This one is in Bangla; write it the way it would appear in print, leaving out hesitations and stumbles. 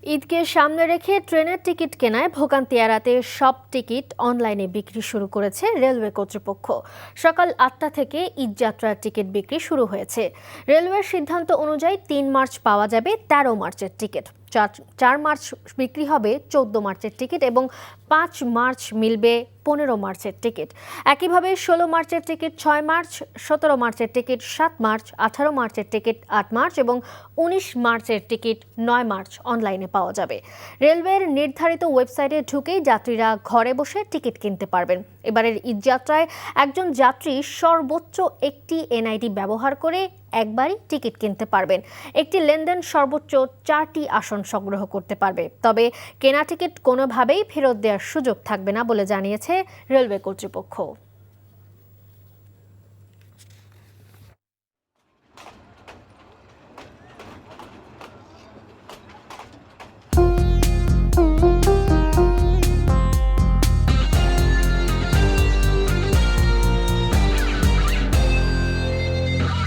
ঈদকে সামনে রেখে ট্রেনের টিকিট কেনায় ভোগান্তি এড়াতে সব টিকিট অনলাইনে বিক্রি শুরু করেছে রেলওয়ে কর্তৃপক্ষ। সকাল ৮টা থেকে ঈদযাত্রার টিকিট বিক্রি শুরু হয়েছে। রেলওয়ের সিদ্ধান্ত অনুযায়ী ৩ মার্চ পাওয়া যাবে ১৩ মার্চের টিকিট, ৪ মার্চ বিক্রি হবে ১৪ মার্চের টিকিট এবং ৫ মার্চ মিলবে ১৫ মার্চের টিকিট। একইভাবে ১৬ মার্চের টিকিট ৬ মার্চ, ১৭ মার্চের টিকিট ৭ মার্চ, ১৮ মার্চের টিকিট ৮ মার্চ এবং ১৯ মার্চের টিকিট ৯ মার্চ অনলাইনে পাওয়া যাবে। রেলওয়ের নির্ধারিত ওয়েবসাইটে ঢুকেই যাত্রীরা ঘরে বসে টিকিট কিনতে পারবেন। এবারের ঈদযাত্রায় একজন যাত্রী সর্বোচ্চ একটি এনআইডি ব্যবহার করে একবারই টিকিট কিনতে পারবেন। একটি লেনদেন সর্বোচ্চ ৪টি আসন সংগ্রহ করতে পারবে। তবে কেনা টিকিট কোনোভাবেই ফেরত দেওয়ার সুযোগ থাকবে না বলে জানিয়েছে রেলওয়ে কর্তৃপক্ষ।